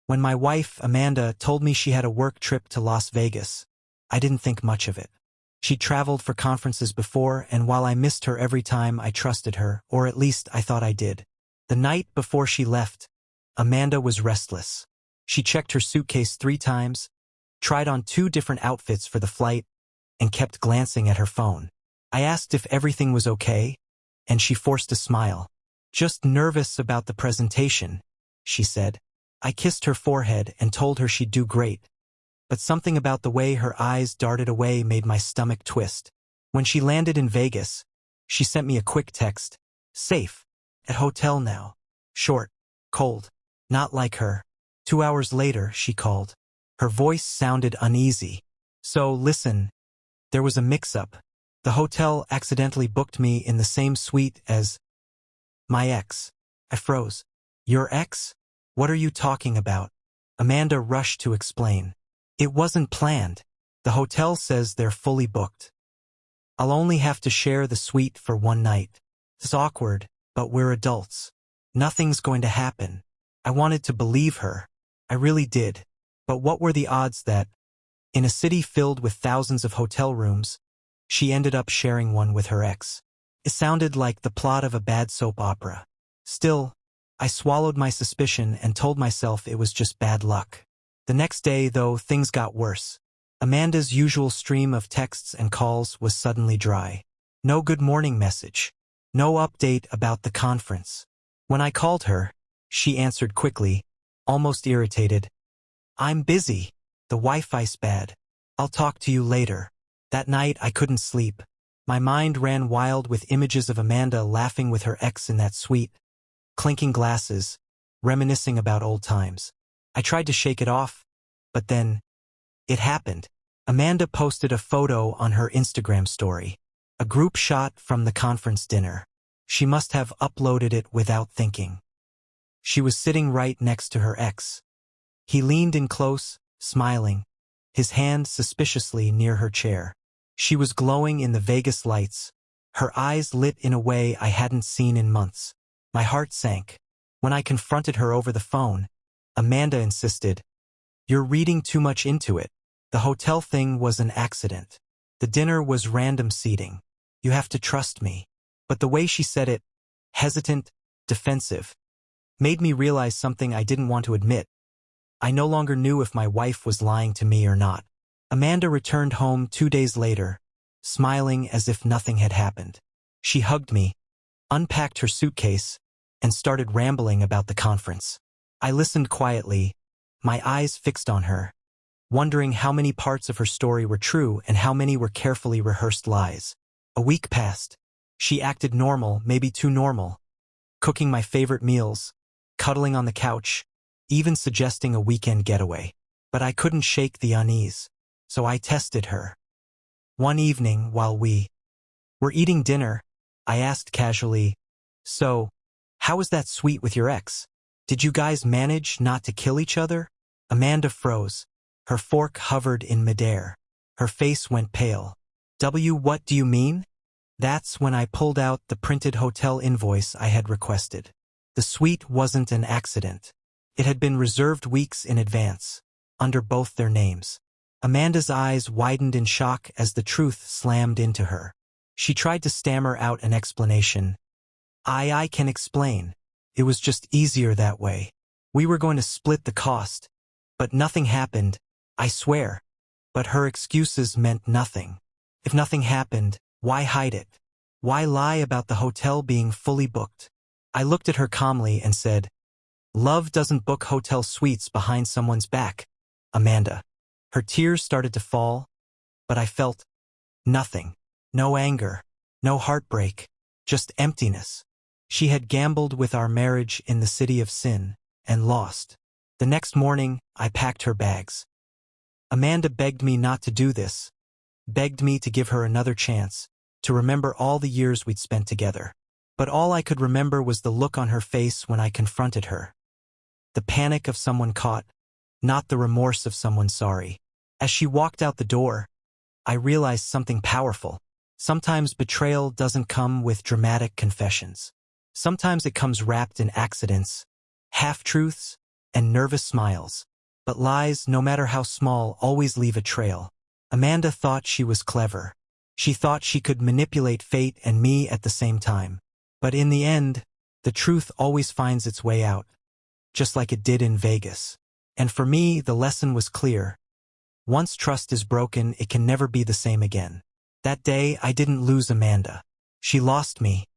When my wife, Amanda, told me she had a work trip to Las Vegas, I didn't think much of it. She'd traveled for conferences before, and while I missed her every time, I trusted her, or at least I thought I did. The night before she left, Amanda was restless. She checked her suitcase 3 times, tried on 2 different outfits for the flight, and kept glancing at her phone. I asked if everything was okay, and she forced a smile. "Just nervous about the presentation," she said. I kissed her forehead and told her she'd do great, but something about the way her eyes darted away made my stomach twist. When she landed in Vegas, she sent me a quick text. "Safe. At hotel now." Short. Cold. Not like her. 2 hours later, she called. Her voice sounded uneasy. "So, listen, there was a mix-up. The hotel accidentally booked me in the same suite as my ex." I froze. "Your ex? What are you talking about?" Amanda rushed to explain. "It wasn't planned. The hotel says they're fully booked. I'll only have to share the suite for 1 night. It's awkward, but we're adults. Nothing's going to happen." I wanted to believe her. I really did. But what were the odds that, in a city filled with thousands of hotel rooms, she ended up sharing one with her ex? It sounded like the plot of a bad soap opera. Still, I swallowed my suspicion and told myself it was just bad luck. The next day, though, things got worse. Amanda's usual stream of texts and calls was suddenly dry. No good morning message. No update about the conference. When I called her, she answered quickly, almost irritated. "I'm busy. The Wi-Fi's bad. I'll talk to you later." That night I couldn't sleep. My mind ran wild with images of Amanda laughing with her ex in that suite, clinking glasses, reminiscing about old times. I tried to shake it off, but then it happened. Amanda posted a photo on her Instagram story, a group shot from the conference dinner. She must have uploaded it without thinking. She was sitting right next to her ex. He leaned in close, smiling, his hand suspiciously near her chair. She was glowing in the Vegas lights, her eyes lit in a way I hadn't seen in months. My heart sank. When I confronted her over the phone, Amanda insisted, "You're reading too much into it. The hotel thing was an accident. The dinner was random seating. You have to trust me." But the way she said it, hesitant, defensive, made me realize something I didn't want to admit. I no longer knew if my wife was lying to me or not. Amanda returned home 2 days later, smiling as if nothing had happened. She hugged me, unpacked her suitcase, and started rambling about the conference. I listened quietly, my eyes fixed on her, wondering how many parts of her story were true and how many were carefully rehearsed lies. A week passed. She acted normal, maybe too normal, cooking my favorite meals, cuddling on the couch, even suggesting a weekend getaway. But I couldn't shake the unease, so I tested her. One evening, while we were eating dinner, I asked casually, "So, how was that suite with your ex? Did you guys manage not to kill each other?" Amanda froze. Her fork hovered in midair. Her face went pale. What do you mean?" That's when I pulled out the printed hotel invoice I had requested. The suite wasn't an accident. It had been reserved weeks in advance, under both their names. Amanda's eyes widened in shock as the truth slammed into her. She tried to stammer out an explanation. I can explain. It was just easier that way. We were going to split the cost, but nothing happened, I swear." But her excuses meant nothing. If nothing happened, why hide it? Why lie about the hotel being fully booked? I looked at her calmly and said, "Love doesn't book hotel suites behind someone's back, Amanda." Her tears started to fall, but I felt nothing. No anger, no heartbreak, just emptiness. She had gambled with our marriage in the city of sin, and lost. The next morning, I packed her bags. Amanda begged me not to do this, begged me to give her another chance, to remember all the years we'd spent together. But all I could remember was the look on her face when I confronted her. The panic of someone caught, not the remorse of someone sorry. As she walked out the door, I realized something powerful. Sometimes betrayal doesn't come with dramatic confessions. Sometimes it comes wrapped in accidents, half-truths, and nervous smiles. But lies, no matter how small, always leave a trail. Amanda thought she was clever. She thought she could manipulate fate and me at the same time. But in the end, the truth always finds its way out, just like it did in Vegas. And for me, the lesson was clear. Once trust is broken, it can never be the same again. That day, I didn't lose Amanda. She lost me,